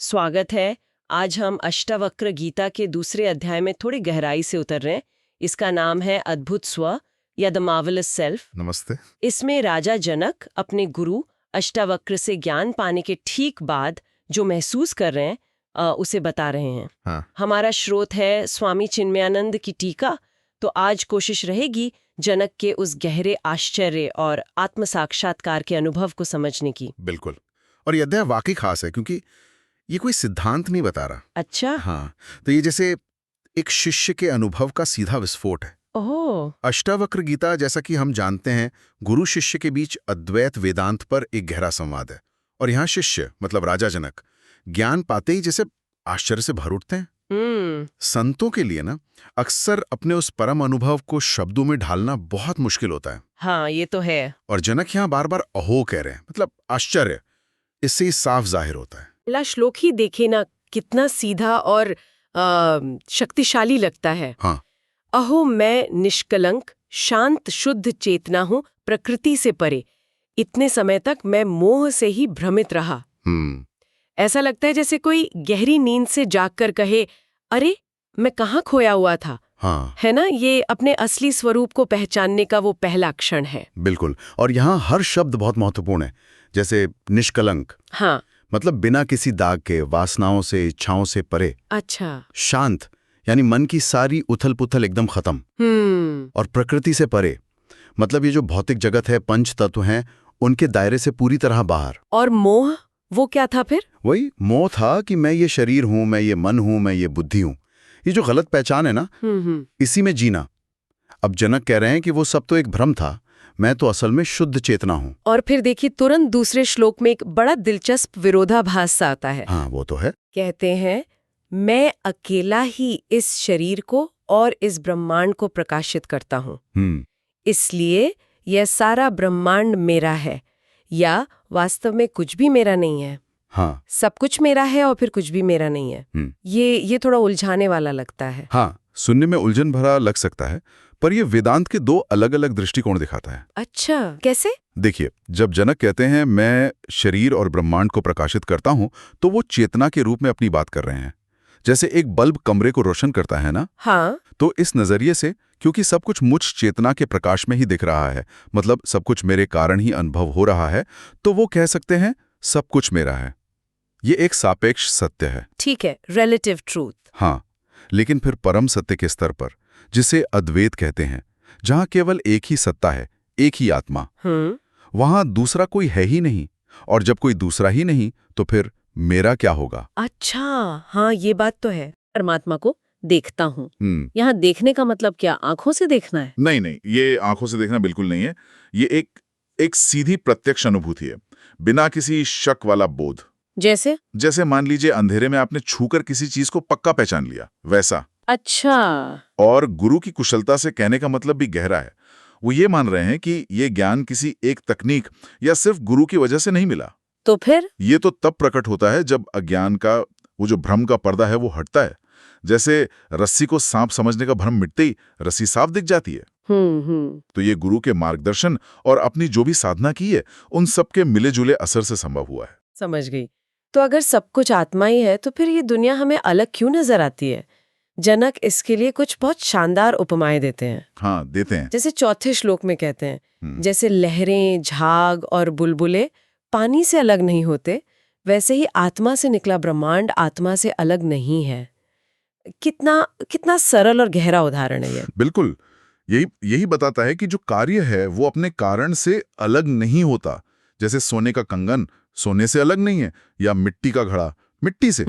स्वागत है। आज हम अष्टावक्र गीता के दूसरे अध्याय में थोड़ी गहराई से उतर रहे हैं। इसका नाम है अद्भुत स्व या द मार्वेलस सेल्फ। नमस्ते। इसमें राजा जनक अपने गुरु अष्टावक्र से ज्ञान पाने के ठीक बाद जो महसूस कर रहे हैं उसे बता रहे हैं। हाँ। हमारा स्रोत है स्वामी चिन्मयानंद की टीका। तो आज कोशिश रहेगी जनक के उस गहरे आश्चर्य और आत्म साक्षात्कार के अनुभव को समझने की। बिल्कुल। और यह अध्याय वाकई खास है क्योंकि ये कोई सिद्धांत नहीं बता रहा। अच्छा। हाँ, तो ये जैसे एक शिष्य के अनुभव का सीधा विस्फोट है। ओह। अष्टावक्र गीता, जैसा कि हम जानते हैं, गुरु शिष्य के बीच अद्वैत वेदांत पर एक गहरा संवाद है। और यहाँ शिष्य मतलब राजा जनक ज्ञान पाते ही जैसे आश्चर्य से भर उठते हैं। संतों के लिए ना अक्सर अपने उस परम अनुभव को शब्दों में ढालना बहुत मुश्किल होता है। हाँ, ये तो है। और जनक यहाँ बार बार अहो कह रहे हैं, मतलब आश्चर्य। इससे ही साफ जाहिर होता है। पहला श्लोक ही देखे ना, कितना सीधा और शक्तिशाली लगता है। हाँ। अहो मैं निष्कलंक शांत शुद्ध चेतना हूँ, प्रकृति से परे। इतने समय तक मैं मोह से ही भ्रमित रहा। ऐसा लगता है जैसे कोई गहरी नींद से जागकर कहे, अरे मैं कहाँ खोया हुआ था। हाँ। है ना, ये अपने असली स्वरूप को पहचानने का वो पहला क्षण है। बिल्कुल। और यहाँ हर शब्द बहुत महत्वपूर्ण है। जैसे निष्कलंक, हाँ, मतलब बिना किसी दाग के, वासनाओं से, इच्छाओं से परे। अच्छा। शांत, यानी मन की सारी उथल पुथल एकदम खत्म। और प्रकृति से परे, मतलब ये जो भौतिक जगत है, पंच तत्व हैं, उनके दायरे से पूरी तरह बाहर। और मोह, वो क्या था फिर? वही मोह था कि मैं ये शरीर हूं, मैं ये मन हूं, मैं ये बुद्धि हूं। ये जो गलत पहचान है ना, इसी में जीना। अब जनक कह रहे हैं कि वो सब तो एक भ्रम था, मैं तो असल में शुद्ध चेतना हूं। और फिर देखिए तुरंत दूसरे श्लोक में एक बड़ा दिलचस्प विरोधाभास सा आता है। हाँ, वो तो है। कहते हैं, मैं अकेला ही इस शरीर को और इस ब्रह्मांड को प्रकाशित करता हूँ, इसलिए यह सारा ब्रह्मांड मेरा है, या वास्तव में कुछ भी मेरा नहीं है। हाँ। सब कुछ मेरा है और फिर कुछ भी मेरा नहीं है। ये थोड़ा उलझाने वाला लगता है। हाँ, सुनने में उलझन भरा लग सकता है, पर यह वेदांत के दो अलग अलग दृष्टिकोण दिखाता है। अच्छा, कैसे? देखिए, जब जनक कहते हैं मैं शरीर और ब्रह्मांड को प्रकाशित करता हूं, तो वो चेतना के रूप में अपनी बात कर रहे हैं। जैसे एक बल्ब कमरे को रोशन करता है ना। हाँ। तो इस नजरिए से, क्योंकि सब कुछ मुझ चेतना के प्रकाश में ही दिख रहा है, मतलब सब कुछ मेरे कारण ही अनुभव हो रहा है, तो वो कह सकते हैं सब कुछ मेरा है। ये एक सापेक्ष सत्य है। ठीक है, रिलेटिव ट्रूथ। हाँ, लेकिन फिर परम सत्य के स्तर पर, जिसे अद्वैत कहते हैं, जहां केवल एक ही सत्ता है, एक ही आत्मा, वहां दूसरा कोई है ही नहीं। और जब कोई दूसरा ही नहीं, तो फिर मेरा क्या होगा? अच्छा, हाँ, ये बात तो है। परमात्मा को देखता हूँ। यहाँ देखने का मतलब क्या, आंखों से देखना है? नहीं नहीं, ये आंखों से देखना बिल्कुल नहीं है। ये एक सीधी प्रत्यक्ष अनुभूति है, बिना किसी शक वाला बोध। जैसे मान लीजिए अंधेरे में आपने छूकर किसी चीज को पक्का पहचान लिया, वैसा। अच्छा। और गुरु की कुशलता से कहने का मतलब भी गहरा है। वो ये मान रहे हैं कि ये ज्ञान किसी एक तकनीक या सिर्फ गुरु की वजह से नहीं मिला। तो फिर ये तो तब प्रकट होता है जब अज्ञान का वो जो भ्रम का पर्दा है वो हटता है। जैसे रस्सी को सांप समझने का भ्रम मिटते ही रस्सी साफ दिख जाती है। तो ये गुरु के मार्गदर्शन और अपनी जो भी साधना की है, उन सब के मिले जुले असर से संभव हुआ है। समझ गई। तो अगर सब कुछ आत्मा ही है, तो फिर ये दुनिया हमें अलग क्यों नजर आती है? जनक इसके लिए कुछ बहुत शानदार उपमाएं देते हैं। हाँ, देते हैं। जैसे चौथे श्लोक में कहते हैं, जैसे लहरें, झाग और बुलबुले पानी से अलग नहीं होते, वैसे ही आत्मा से निकला ब्रह्मांड आत्मा से अलग नहीं है। कितना सरल और गहरा उदाहरण है ये। बिल्कुल, यही बताता है कि जो कार्य है वो अपने कारण से अलग नहीं होता। जैसे सोने का कंगन सोने से अलग नहीं है, या मिट्टी का घड़ा मिट्टी से।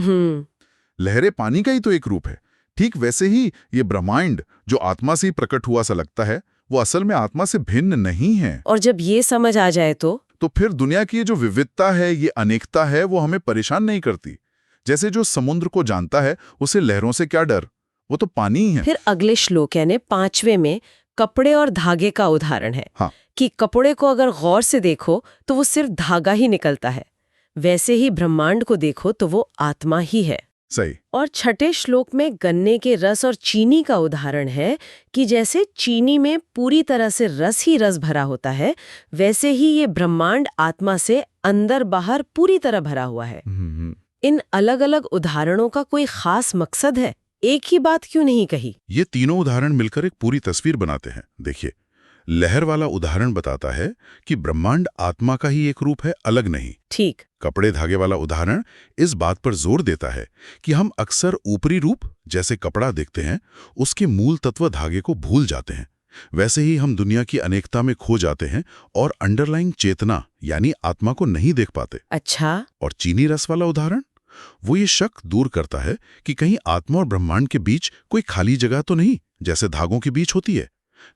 लहरें पानी का ही तो एक रूप है। ठीक वैसे ही ये ब्रह्मांड जो आत्मा से ही प्रकट हुआ सा लगता है, वो असल में आत्मा से भिन्न नहीं है। और जब ये समझ आ जाए तो फिर दुनिया की ये जो विविधता है, ये अनेकता है, वो हमें परेशान नहीं करती। जैसे जो समुद्र को जानता है, उसे लहरों से क्या डर, वो तो पानी ही है। फिर अगले श्लोक यानी 5वें में कपड़े और धागे का उदाहरण है। हाँ। कि कपड़े को अगर गौर से देखो तो वो सिर्फ धागा ही निकलता है, वैसे ही ब्रह्मांड को देखो तो वो आत्मा ही है। सही। और छठे श्लोक में गन्ने के रस और चीनी का उदाहरण है कि जैसे चीनी में पूरी तरह से रस ही रस भरा होता है, वैसे ही ये ब्रह्मांड आत्मा से अंदर बाहर पूरी तरह भरा हुआ है। इन अलग अलग उदाहरणों का कोई खास मकसद है? एक ही बात क्यों नहीं कही? ये तीनों उदाहरण मिलकर एक पूरी तस्वीर बनाते हैं। देखिए, लहर वाला उदाहरण बताता है कि ब्रह्मांड आत्मा का ही एक रूप है, अलग नहीं। ठीक। कपड़े धागे वाला उदाहरण इस बात पर जोर देता है कि हम अक्सर ऊपरी रूप जैसे कपड़ा देखते हैं, उसके मूल तत्व धागे को भूल जाते हैं। वैसे ही हम दुनिया की अनेकता में खो जाते हैं और अंडरलाइंग चेतना यानी आत्मा को नहीं देख पाते। अच्छा। और चीनी रस वाला उदाहरण, वो ये शक दूर करता है कि कहीं आत्मा और ब्रह्मांड के बीच कोई खाली जगह तो नहीं, जैसे धागों के बीच होती है।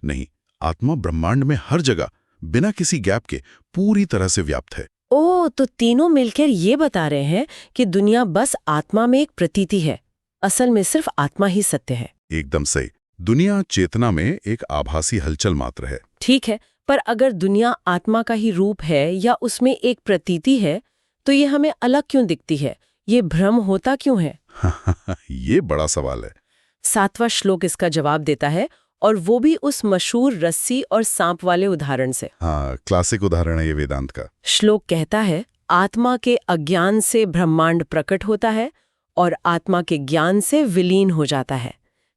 नहीं, आत्मा ब्रह्मांड में हर जगह बिना किसी गैप के पूरी तरह से व्याप्त है। ओह, तो तीनों मिलकर ये बता रहे हैं कि दुनिया बस आत्मा में एक प्रतीति है, असल में सिर्फ आत्मा ही सत्य है। एकदम सही। दुनिया चेतना में एक आभासी हलचल मात्र है। ठीक है, पर अगर दुनिया आत्मा का ही रूप है या उसमें एक प्रतीति है, तो ये हमें अलग क्यों दिखती है? ये भ्रम होता क्यों है? ये बड़ा सवाल है। 7वां श्लोक इसका जवाब देता है, और वो भी उस मशहूर रस्सी और सांप वाले उदाहरण से। हाँ, क्लासिक उदाहरण है ये वेदांत का। श्लोक कहता है, आत्मा के अज्ञान से ब्रह्मांड प्रकट होता है और आत्मा के ज्ञान से विलीन हो जाता है।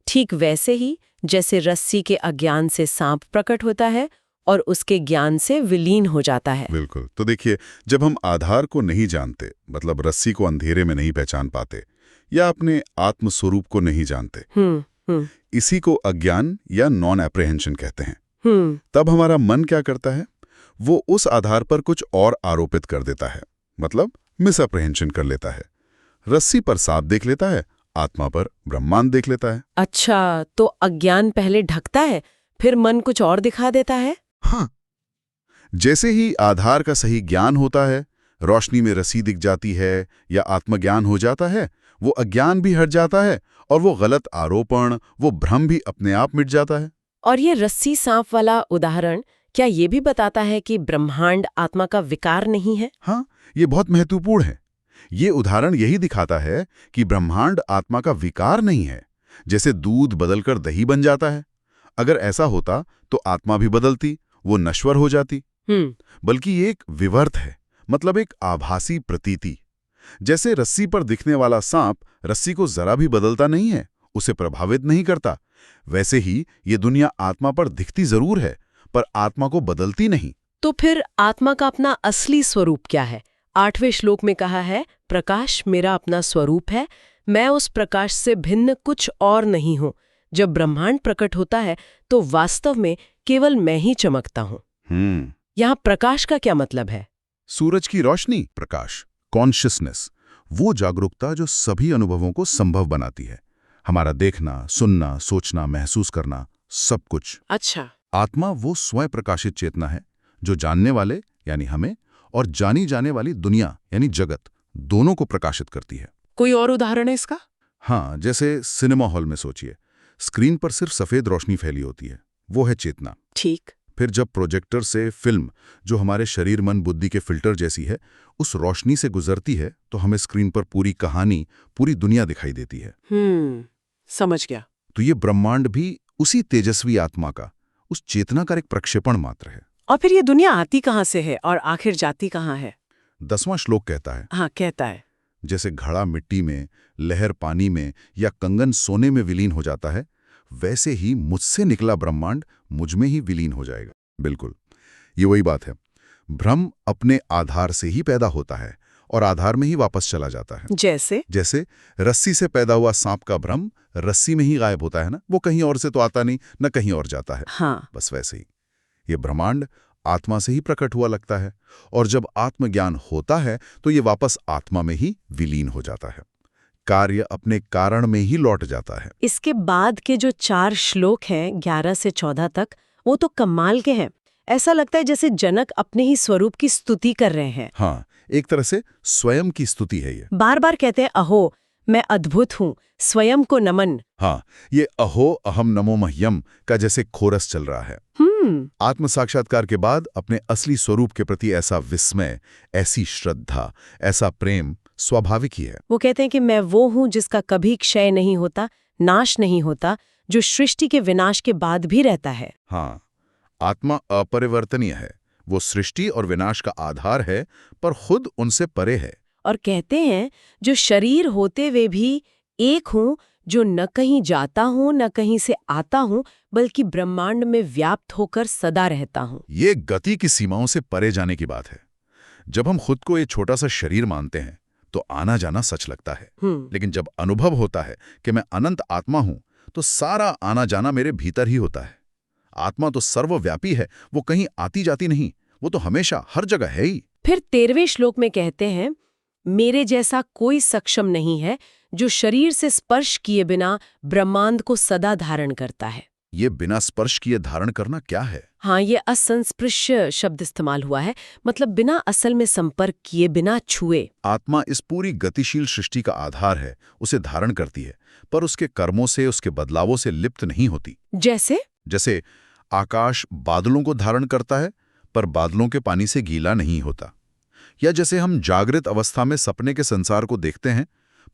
ठीक वैसे ही जैसे रस्सी के अज्ञान से सांप प्रकट होता है और उसके ज्ञान से विलीन हो जाता है। बिल्कुल। तो देखिए, जब हम आधार को नहीं जानते, मतलब रस्सी को अंधेरे में नहीं पहचान पाते या अपने आत्म स्वरूप को नहीं जानते, इसी को अज्ञान या नॉन एप्रीहेंशन कहते हैं। तब हमारा मन क्या करता है? वो उस आधार पर कुछ और आरोपित कर देता है, मतलब मिस एप्रीहेंशन कर लेता है। रस्सी पर सांप देख लेता है, आत्मा पर ब्रह्मांड देख लेता है। अच्छा, तो अज्ञान पहले ढकता है, फिर मन कुछ और दिखा देता है। हाँ, जैसे ही आधार का सही ज्ञान होता है, रोशनी में रस्सी दिख जाती है या आत्मज्ञान हो जाता है, वो अज्ञान भी हट जाता है और वो गलत आरोपण, वो भ्रम भी अपने आप मिट जाता है। और ये रस्सी सांप वाला उदाहरण क्या ये भी बताता है कि ब्रह्मांड आत्मा का विकार नहीं है? हाँ, ये बहुत महत्वपूर्ण है। ये उदाहरण यही दिखाता है कि ब्रह्मांड आत्मा का विकार नहीं है, जैसे दूध बदलकर दही बन जाता है। अगर ऐसा होता तो आत्मा भी बदलती, वो नश्वर हो जाती। बल्कि ये एक विवर्त है, मतलब एक आभासी प्रतीति। जैसे रस्सी पर दिखने वाला सांप रस्सी को जरा भी बदलता नहीं है, उसे प्रभावित नहीं करता, वैसे ही ये दुनिया आत्मा पर दिखती जरूर है, पर आत्मा को बदलती नहीं। तो फिर आत्मा का अपना असली स्वरूप क्या है? 8वें श्लोक में कहा है, प्रकाश मेरा अपना स्वरूप है, मैं उस प्रकाश से भिन्न कुछ और नहीं हूं। जब ब्रह्मांड प्रकट होता है तो वास्तव में केवल मैं ही चमकता हूं। यहाँ प्रकाश का क्या मतलब है? सूरज की रोशनी, प्रकाश, कॉन्शियसनेस, वो जागरूकता जो सभी अनुभवों को संभव बनाती है। हमारा देखना, सुनना, सोचना, महसूस करना, सब कुछ। अच्छा। आत्मा वो स्वयं प्रकाशित चेतना है जो जानने वाले यानी हमें और जानी जाने वाली दुनिया यानी जगत दोनों को प्रकाशित करती है। कोई और उदाहरण है इसका? हाँ, जैसे सिनेमा हॉल में सोचिए, स्क्रीन पर सिर्फ सफेद रोशनी फैली होती है, वो है चेतना। ठीक। फिर जब प्रोजेक्टर से फिल्म, जो हमारे शरीर मन बुद्धि के फिल्टर जैसी है, उस रोशनी से गुजरती है तो हमें स्क्रीन पर पूरी कहानी, पूरी दुनिया दिखाई देती है। समझ गया। तो ये ब्रह्मांड भी उसी तेजस्वी आत्मा का, उस चेतना का एक प्रक्षेपण मात्र है। और फिर ये दुनिया आती कहाँ से है और आखिर जाती कहाँ है? 10वां श्लोक कहता है, हाँ, कहता है, जैसे घड़ा मिट्टी में, लहर पानी में या कंगन सोने में विलीन हो जाता है, वैसे ही मुझसे निकला ब्रह्मांड मुझ में ही विलीन हो जाएगा। बिल्कुल, ये वही बात है। भ्रम अपने आधार से ही पैदा होता है और आधार में ही वापस चला जाता है। जैसे रस्सी से पैदा हुआ सांप का भ्रम रस्सी में ही गायब होता है ना, वो कहीं और से तो आता नहीं, न कहीं और जाता है। हाँ। बस वैसे ही ये ब्रह्मांड आत्मा से ही प्रकट हुआ लगता है, और जब आत्मज्ञान होता है तो ये वापस आत्मा में ही विलीन हो जाता है। कार्य अपने कारण में ही लौट जाता है। इसके बाद के जो 4 श्लोक हैं 11 से 14 तक, वो तो कमाल के हैं। ऐसा लगता है जैसे जनक अपने ही स्वरूप की स्तुति कर रहे हैं। हाँ, एक तरह से स्वयं की स्तुति है ये। बार बार कहते हैं, अहो मैं अद्भुत हूँ, स्वयं को नमन। हाँ, ये अहो अहम नमो मह्यम का जैसे खोरस चल रहा है। आत्म साक्षात्कार के बाद अपने असली स्वरूप के प्रति ऐसा विस्मय, ऐसी श्रद्धा, ऐसा प्रेम स्वाभाविक ही है। वो कहते हैं कि मैं वो हूँ जिसका कभी क्षय नहीं होता, नाश नहीं होता, जो सृष्टि के विनाश के बाद भी रहता है। हाँ, आत्मा अपरिवर्तनीय है, वो सृष्टि और विनाश का आधार है, पर खुद उनसे परे है। और कहते हैं जो शरीर होते हुए भी एक हूँ, जो न कहीं जाता हूँ न कहीं से आता हूँ, बल्कि ब्रह्मांड में व्याप्त होकर सदा रहता हूँ। ये गति की सीमाओं से परे जाने की बात है। जब हम खुद को एक छोटा सा शरीर मानते हैं तो आना जाना सच लगता है, लेकिन जब अनुभव होता है कि मैं अनंत आत्मा हूं तो सारा आना जाना मेरे भीतर ही होता है। आत्मा तो सर्वव्यापी है, वो कहीं आती जाती नहीं, वो तो हमेशा हर जगह है ही। फिर 13वें श्लोक में कहते हैं, मेरे जैसा कोई सक्षम नहीं है जो शरीर से स्पर्श किए बिना ब्रह्मांड को सदा धारण करता है। ये बिना स्पर्श किए धारण करना क्या है? हाँ, ये असंस्पृश्य शब्द इस्तेमाल हुआ है, मतलब बिना असल में संपर्क किए, बिना छुए। आत्मा इस पूरी गतिशील सृष्टि का आधार है, उसे धारण करती है, पर उसके कर्मों से, उसके बदलावों से लिप्त नहीं होती। जैसे आकाश बादलों को धारण करता है पर बादलों के पानी से गीला नहीं होता, या जैसे हम जागृत अवस्था में सपने के संसार को देखते हैं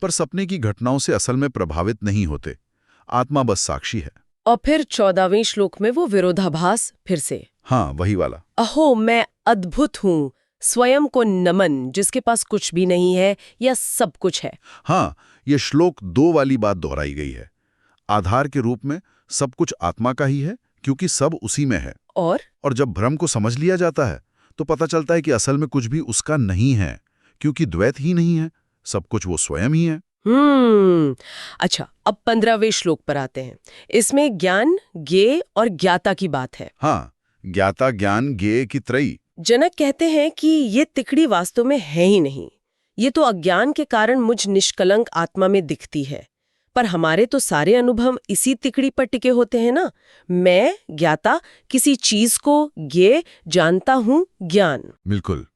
पर सपने की घटनाओं से असल में प्रभावित नहीं होते। आत्मा बस साक्षी है। और फिर 14वें श्लोक में वो विरोधाभास फिर से। हाँ, वही वाला। अहो मैं अद्भुत हूँ, स्वयं को नमन, जिसके पास कुछ भी नहीं है या सब कुछ है। हाँ, ये श्लोक 2 वाली बात दोहराई गई है। आधार के रूप में सब कुछ आत्मा का ही है क्योंकि सब उसी में है। और जब भ्रम को समझ लिया जाता है तो पता चलता है कि असल में कुछ भी उसका नहीं है, क्योंकि द्वैत ही नहीं है, सब कुछ वो स्वयं ही है। अच्छा, अब 15वें श्लोक पर आते हैं। इसमें ज्ञान, ज्ञेय और ज्ञाता की बात है। हाँ, ज्ञाता ज्ञान ज्ञेय की त्रयी। जनक कहते हैं कि ये तिकड़ी वास्तव में है ही नहीं, ये तो अज्ञान के कारण मुझ निष्कलंक आत्मा में दिखती है। पर हमारे तो सारे अनुभव इसी तिकड़ी पर टिके होते हैं ना। मैं ज्ञाता, किसी चीज को ज्ञेय जानता हूँ, ज्ञान। बिल्कुल,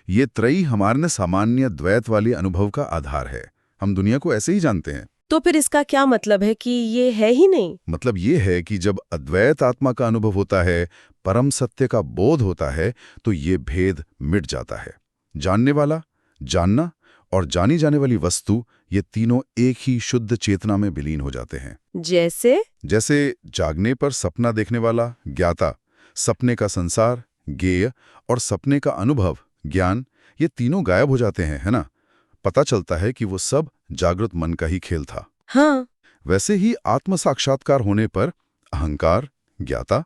ये त्रयी हमारे सामान्य द्वैत वाली अनुभव का आधार है। हम दुनिया को ऐसे ही जानते हैं। तो फिर इसका क्या मतलब है कि ये है ही नहीं? मतलब ये है कि जब अद्वैत आत्मा का अनुभव होता है, परम सत्य का बोध होता है, तो ये भेद मिट जाता है। जानने वाला, जानना और जानी जाने वाली वस्तु, ये तीनों एक ही शुद्ध चेतना में विलीन हो जाते हैं। जैसे जागने पर सपना देखने वाला ज्ञाता, सपने का संसार ज्ञेय और सपने का अनुभव ज्ञान, ये तीनों गायब हो जाते हैं, है ना। पता चलता है कि वो सब जागृत मन का ही खेल था। हाँ। वैसे ही आत्म साक्षात्कार होने पर अहंकार ज्ञाता,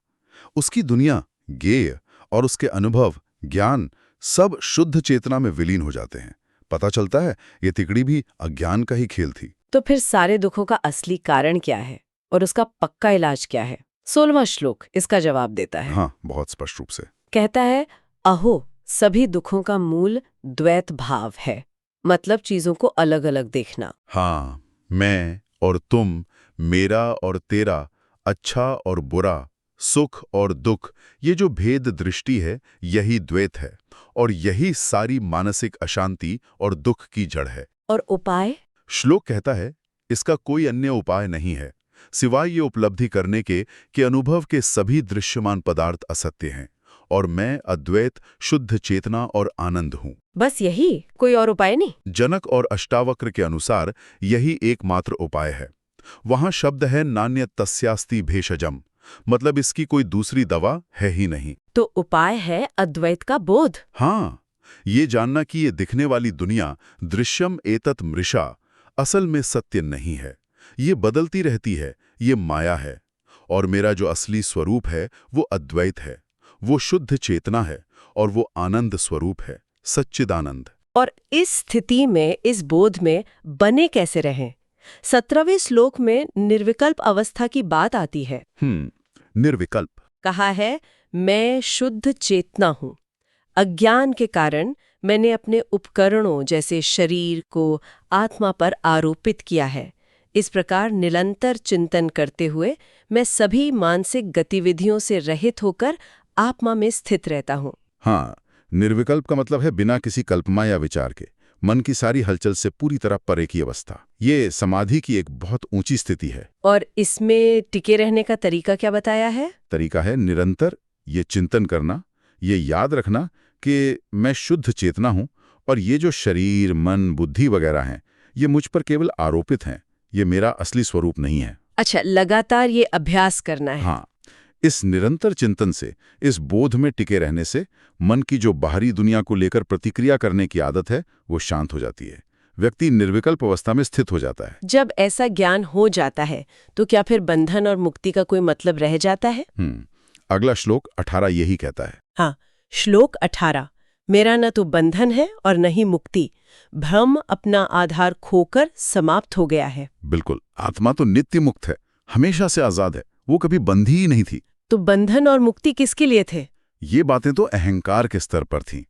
उसकी दुनिया ज्ञेय और उसके अनुभव ज्ञान सब शुद्ध चेतना में विलीन हो जाते हैं। पता चलता है ये तिकड़ी भी अज्ञान का ही खेल थी। तो फिर सारे दुखों का असली कारण क्या है और उसका पक्का इलाज क्या है? 16वां श्लोक इसका जवाब देता है। हाँ, बहुत स्पष्ट रूप से कहता कहता है, अहो सभी दुखों का मूल द्वैत भाव है, मतलब चीजों को अलग अलग देखना। हाँ, मैं और तुम, मेरा और तेरा, अच्छा और बुरा, सुख और दुख, ये जो भेद दृष्टि है यही द्वैत है और यही सारी मानसिक अशांति और दुख की जड़ है। और उपाय? श्लोक कहता है इसका कोई अन्य उपाय नहीं है सिवाय ये उपलब्धि करने के कि अनुभव के सभी दृश्यमान पदार्थ असत्य हैं और मैं अद्वैत शुद्ध चेतना और आनंद हूँ। बस यही, कोई और उपाय नहीं? जनक और अष्टावक्र के अनुसार यही एकमात्र उपाय है। वहां शब्द है नान्य तस्यास्ति भेषजम, मतलब इसकी कोई दूसरी दवा है ही नहीं। तो उपाय है अद्वैत का बोध। हाँ, ये जानना कि ये दिखने वाली दुनिया दृश्यम एतत् मृषा असल में सत्य नहीं है, ये बदलती रहती है, ये माया है और मेरा जो असली स्वरूप है वो अद्वैत है, वो शुद्ध चेतना है और वो आनंद स्वरूप है, सच्चिदानंद। और इस स्थिति में, इस बोध में बने कैसे रहें? 17वें श्लोक में निर्विकल्प अवस्था की बात आती है। निर्विकल्प कहा है, मैं शुद्ध चेतना हूँ। अज्ञान के कारण मैंने अपने उपकरणों जैसे शरीर को आत्मा पर आरोपित किया है। इस प्रकार निरंतर चिंतन करते हुए मैं सभी मानसिक गतिविधियों से रहित होकर आत्मा में स्थित रहता हूँ। हाँ, निर्विकल्प का मतलब है बिना किसी कल्पना या विचार के, मन की सारी हलचल से पूरी तरह परे की अवस्था। ये समाधि की एक बहुत ऊंची स्थिति है। और इसमें टिके रहने का तरीका क्या बताया है? तरीका है निरंतर ये चिंतन करना, ये याद रखना कि मैं शुद्ध चेतना हूं और ये जो शरीर, मन, बुद्धि वगैरह हैं, ये मुझ पर केवल आरोपित हैं, ये मेरा असली स्वरूप नहीं है। अच्छा, लगातार ये अभ्यास करना है। हाँ, इस निरंतर चिंतन से, इस बोध में टिके रहने से मन की जो बाहरी दुनिया को लेकर प्रतिक्रिया करने की आदत है वो शांत हो जाती है। व्यक्ति निर्विकल्प अवस्था में स्थित हो जाता है। जब ऐसा ज्ञान हो जाता है तो क्या फिर बंधन और मुक्ति का कोई मतलब रह जाता है? अगला श्लोक 18 यही कहता है। हाँ, श्लोक 18, मेरा न तो बंधन है और न ही मुक्ति, भ्रम अपना आधार खोकर समाप्त हो गया है। बिल्कुल, आत्मा तो नित्य मुक्त है, हमेशा से आजाद है, वो कभी बंधी ही नहीं थी। तो बंधन और मुक्ति किसके लिए थे? ये बातें तो अहंकार के स्तर पर थीं,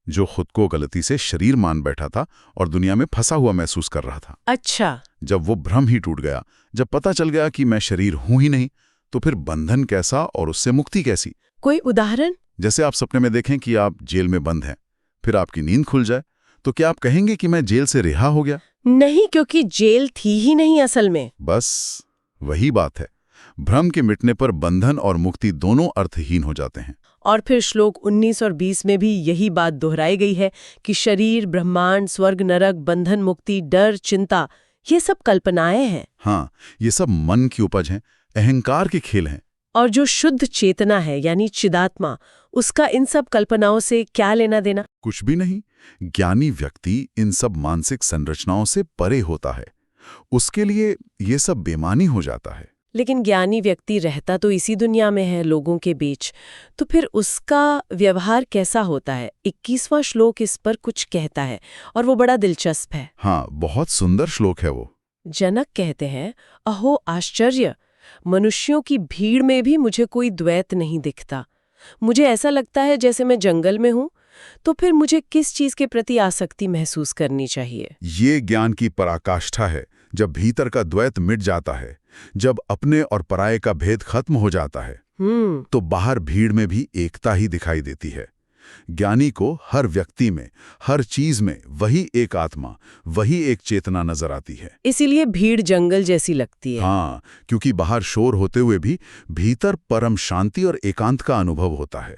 जो खुद को गलती से शरीर मान बैठा था और दुनिया में फंसा हुआ महसूस कर रहा था। अच्छा। जब वो भ्रम ही टूट गया, जब पता चल गया कि मैं शरीर हूं ही नहीं, तो फिर बंधन कैसा और उससे मुक्ति कैसी? कोई उदाहरण? जैसे आप सपने में देखें कि आप जेल में बंद हैं, फिर आपकी नींद खुल जाए, तो क्या आप कहेंगे कि मैं जेल से रिहा हो गया? नहीं, क्योंकि जेल थी ही नहीं असल में। बस वही बात है, भ्रम के मिटने पर बंधन और मुक्ति दोनों अर्थहीन हो जाते हैं। और फिर श्लोक 19 और 20 में भी यही बात दोहराई गई है कि शरीर, ब्रह्मांड, स्वर्ग, नरक, बंधन, मुक्ति, डर, चिंता, ये सब कल्पनाएं हैं। हाँ, ये सब मन की उपज हैं, अहंकार के खेल हैं। और जो शुद्ध चेतना है यानी चिदात्मा, उसका इन सब कल्पनाओं से क्या लेना देना? कुछ भी नहीं। ज्ञानी व्यक्ति इन सब मानसिक संरचनाओं से परे होता है, उसके लिए ये सब बेमानी हो जाता है। लेकिन ज्ञानी व्यक्ति रहता तो इसी दुनिया में है, लोगों के बीच, तो फिर उसका व्यवहार कैसा होता है? 21वां श्लोक इस पर कुछ कहता है और वो बड़ा दिलचस्प है। हाँ, बहुत सुंदर श्लोक है वो। जनक कहते हैं, अहो आश्चर्य, मनुष्यों की भीड़ में भी मुझे कोई द्वैत नहीं दिखता। मुझे ऐसा लगता है जैसे मैं जंगल में हूँ, तो फिर मुझे किस चीज के प्रति आसक्ति महसूस करनी चाहिए? ये ज्ञान की पराकाष्ठा है, जब भीतर का द्वैत मिट जाता है, जब अपने और पराये का भेद खत्म हो जाता है, तो बाहर भीड़ में भी एकता ही दिखाई देती है। ज्ञानी को हर व्यक्ति में, हर चीज में वही एक आत्मा, वही एक चेतना नजर आती है। इसीलिए भीड़ जंगल जैसी लगती है। हाँ, क्योंकि बाहर शोर होते हुए भी भीतर परम शांति और एकांत का अनुभव होता है।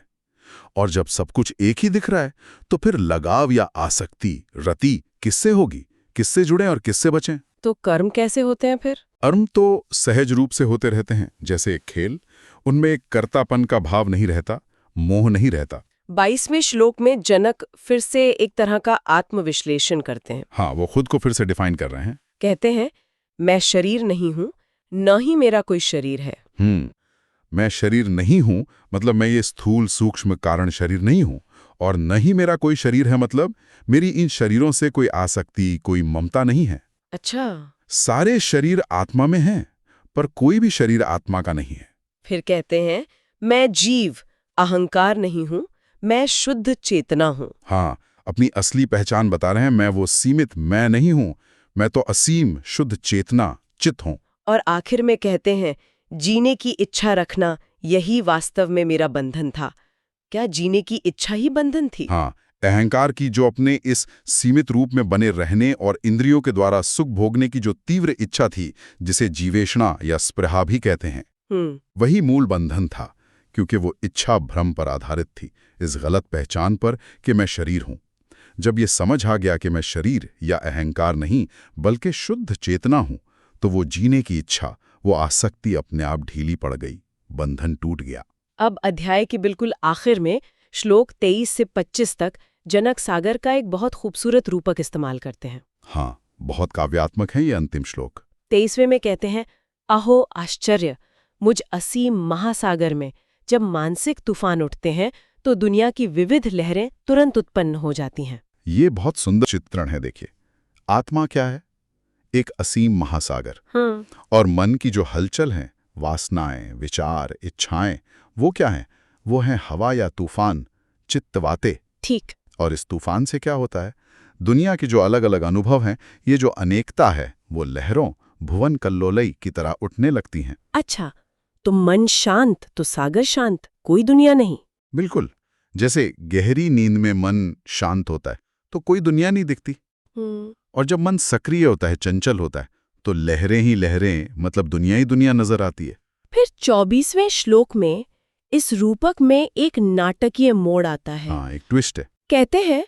और जब सब कुछ एक ही दिख रहा है, तो फिर लगाव या आसक्ति, रति किससे होगी? किससे जुड़ें और किससे बचें? तो कर्म कैसे होते हैं फिर? कर्म तो सहज रूप से होते रहते हैं, जैसे एक खेल। उनमें एक कर्तापन का भाव नहीं रहता, मोह नहीं रहता। 22वें श्लोक में जनक फिर से एक तरह का आत्मविश्लेषण करते हैं। हाँ, वो खुद को फिर से डिफाइन कर रहे हैं। कहते हैं, मैं शरीर नहीं हूं, न ही मेरा कोई शरीर है। मैं शरीर नहीं हूं मतलब मैं ये स्थूल सूक्ष्म कारण शरीर नहीं हूं, और न ही मेरा कोई शरीर है मतलब मेरी इन शरीरों से कोई आसक्ति, कोई ममता नहीं है। अच्छा। सारे शरीर आत्मा में हैं, पर कोई भी शरीर आत्मा का नहीं है। फिर कहते हैं, मैं जीव, अहंकार नहीं हूं, मैं शुद्ध चेतना हूं। हाँ, अपनी असली पहचान बता रहे हैं। मैं वो सीमित मैं नहीं हूं, मैं तो असीम शुद्ध चेतना चित हूं। और आखिर में कहते हैं, जीने की इच्छा रखना यही वास्तव में मेरा बंधन था। क्या जीने की इच्छा ही बंधन थी? हाँ, अहंकार की जो अपने इस सीमित रूप में बने रहने और इंद्रियों के द्वारा सुख भोगने की जो तीव्र इच्छा थी, जिसे जीवेषणा या स्पृहा भी कहते हैं, वही मूल बंधन था। क्योंकि वो इच्छा भ्रम पर आधारित थी, इस गलत पहचान पर कि मैं शरीर हूं। जब ये समझ आ गया कि मैं शरीर या अहंकार नहीं बल्कि शुद्ध चेतना हूं, तो वो जीने की इच्छा, वो आसक्ति अपने आप ढीली पड़ गई, बंधन टूट गया। अब अध्याय के बिल्कुल आखिर में श्लोक 23 से 25 तक जनक सागर का एक बहुत खूबसूरत रूपक इस्तेमाल करते हैं। हाँ, बहुत काव्यात्मक है ये अंतिम श्लोक। 23वें में कहते हैं, अहो आश्चर्य, मुझ असीम महासागर में जब मानसिक तूफान उठते हैं तो दुनिया की विविध लहरें तुरंत उत्पन्न हो जाती हैं। ये बहुत सुंदर चित्रण है। देखिए, आत्मा क्या है? एक असीम महासागर। और मन की जो हलचल है, वासनाएं, विचार, इच्छाएं, वो क्या है? वो हैं हवा या तूफान, चित्तवाते। ठीक। और इस तूफान से क्या होता है? दुनिया के जो अलग अलग अनुभव हैं, ये जो अनेकता है, वो लहरों, भुवन कल्लोलई की तरह उठने लगती हैं। अच्छा, तो मन शांत तो सागर शांत, कोई दुनिया नहीं। बिल्कुल, जैसे गहरी नींद में मन शांत होता है तो कोई दुनिया नहीं दिखती, और जब मन सक्रिय होता है, चंचल होता है, तो लहरें ही लहरें, मतलब दुनिया ही दुनिया नजर आती है। फिर 24वें श्लोक में इस रूपक में एक नाटकीय मोड़ आता है। हाँ, एक ट्विस्ट है। कहते हैं,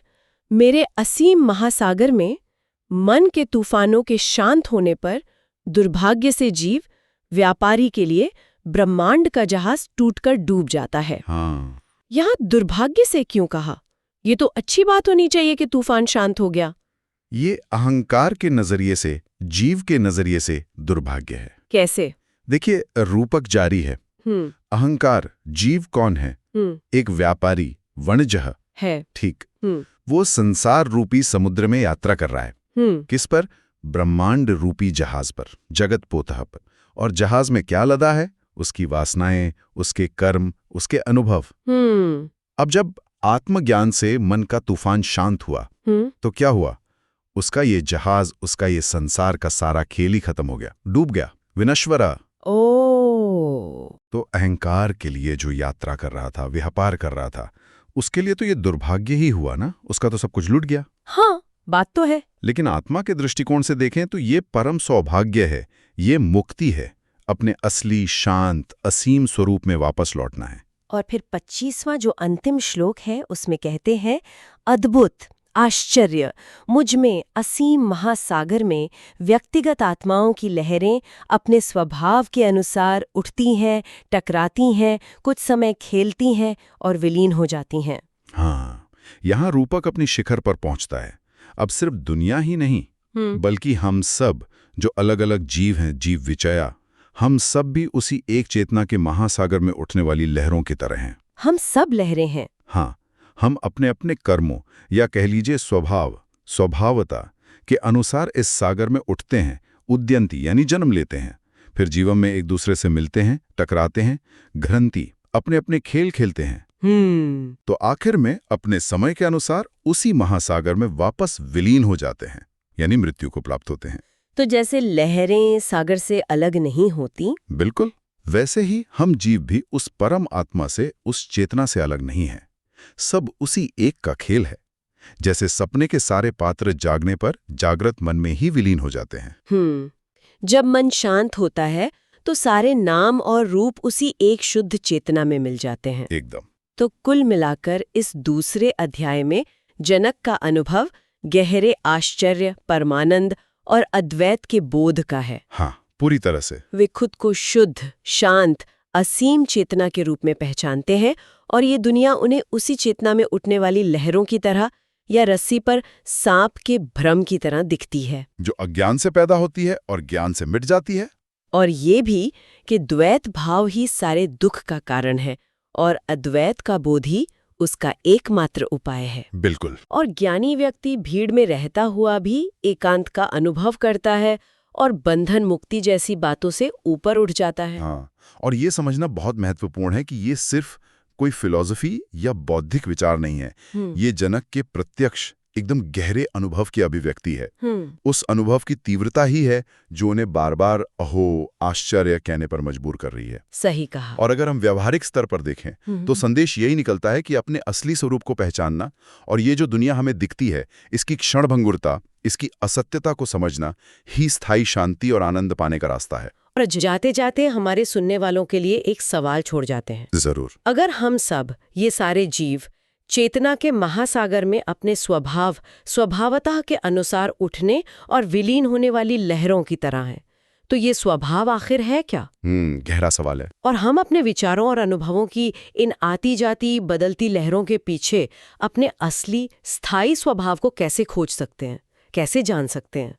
मेरे असीम महासागर में मन के तूफानों के शांत होने पर दुर्भाग्य से जीव व्यापारी के लिए ब्रह्मांड का जहाज टूटकर डूब जाता है। हाँ, यहाँ दुर्भाग्य से क्यों कहा? ये तो अच्छी बात होनी चाहिए कि तूफान शांत हो गया। ये अहंकार के नजरिए से, जीव के नजरिए से दुर्भाग्य है। कैसे? देखिए, रूपक जारी है। अहंकार, जीव कौन है? एक व्यापारी, वणिजह है। ठीक। वो संसार रूपी समुद्र में यात्रा कर रहा है। किस पर? ब्रह्मांड रूपी जहाज पर, जगत पोतः पर। और जहाज में क्या लदा है? उसकी वासनाएं, उसके कर्म, उसके अनुभव। अब जब आत्मज्ञान से मन का तूफान शांत हुआ तो क्या हुआ? उसका ये जहाज, उसका ये संसार का सारा खेल ही खत्म हो गया, डूब गया, विनश्वरा। तो अहंकार के लिए जो यात्रा कर रहा था, व्यापार कर रहा था, उसके लिए तो ये दुर्भाग्य ही हुआ ना। उसका तो सब कुछ लूट गया। हाँ, बात तो है। लेकिन आत्मा के दृष्टिकोण से देखें तो ये परम सौभाग्य है, ये मुक्ति है, अपने असली शांत असीम स्वरूप में वापस लौटना है। और फिर 25वां जो अंतिम श्लोक है उसमें कहते हैं, अद्भुत, आश्चर्य, मुझ में असीम महासागर में व्यक्तिगत आत्माओं की लहरें अपने स्वभाव के अनुसार उठती हैं, टकराती हैं, कुछ समय खेलती हैं और विलीन हो जाती हैं। हाँ, यहाँ रूपक अपनी शिखर पर पहुंचता है। अब सिर्फ दुनिया ही नहीं, बल्कि हम सब जो अलग अलग जीव हैं, जीव विचया, हम सब भी उसी एक चेतना के महासागर में उठने वाली लहरों की तरह हैं। हम सब लहरें हैं। हाँ, हम अपने अपने कर्मों या कह लीजिए स्वभावता के अनुसार इस सागर में उठते हैं, उद्यंती यानी जन्म लेते हैं, फिर जीवन में एक दूसरे से मिलते हैं, टकराते हैं, घ्रंती, अपने अपने खेल खेलते हैं। तो आखिर में अपने समय के अनुसार उसी महासागर में वापस विलीन हो जाते हैं, यानी मृत्यु को प्राप्त होते हैं। तो जैसे लहरें सागर से अलग नहीं होती, बिल्कुल वैसे ही हम जीव भी उस परम आत्मा से, उस चेतना से अलग नहीं हैं। सब उसी एक का खेल है। जैसे सपने के सारे पात्र जागने पर जागृत मन में ही विलीन हो जाते हैं। जब मन शांत होता है तो सारे नाम और रूप उसी एक शुद्ध चेतना में मिल जाते हैं। एकदम। तो कुल मिलाकर इस दूसरे अध्याय में जनक का अनुभव गहरे आश्चर्य, परमानंद और अद्वैत के बोध का है। हाँ, पूरी तरह से। वे खुद को शुद्ध, शांत, असीम चेतना के रूप में पहचानते हैं और ये दुनिया उन्हें उसी चेतना में उठने वाली लहरों की तरह या रस्सी पर सांप के भ्रम की तरह दिखती है, जो अज्ञान से पैदा होती है और ज्ञान से मिट जाती है। और ये भी कि द्वैत भाव ही सारे दुख का कारण है और अद्वैत का बोध ही उसका एकमात्र उपाय है। बिल्कुल। और ज्ञानी व्यक्ति भीड़ में रहता हुआ भी एकांत का अनुभव करता है और बंधन मुक्ति जैसी बातों से ऊपर उठ जाता है। हाँ, और ये समझना बहुत महत्वपूर्ण है कि ये सिर्फ कोई फिलॉसफी या बौद्धिक विचार नहीं है। ये जनक के प्रत्यक्ष, एकदम गहरे अनुभव की अभिव्यक्ति है। उस अनुभव की तीव्रता ही है जो उन्हें बार बार अहो, आश्चर्य कहने पर मजबूर कर रही है। सही कहा। और अगर हम व्यावहारिक स्तर पर देखें तो संदेश यही निकलता है कि अपने असली स्वरूप को पहचानना और ये जो दुनिया हमें दिखती है, इसकी क्षणभंगुरता, इसकी असत्यता को समझना ही स्थायी शांति और आनंद पाने का रास्ता है। और जाते जाते हमारे सुनने वालों के लिए एक सवाल छोड़ जाते हैं। जरूर। अगर हम सब, ये सारे जीव, चेतना के महासागर में अपने स्वभावतः के अनुसार उठने और विलीन होने वाली लहरों की तरह हैं, तो ये स्वभाव आखिर है क्या? गहरा सवाल है। और हम अपने विचारों और अनुभवों की इन आती जाती बदलती लहरों के पीछे अपने असली स्थायी स्वभाव को कैसे खोज सकते हैं, कैसे जान सकते हैं?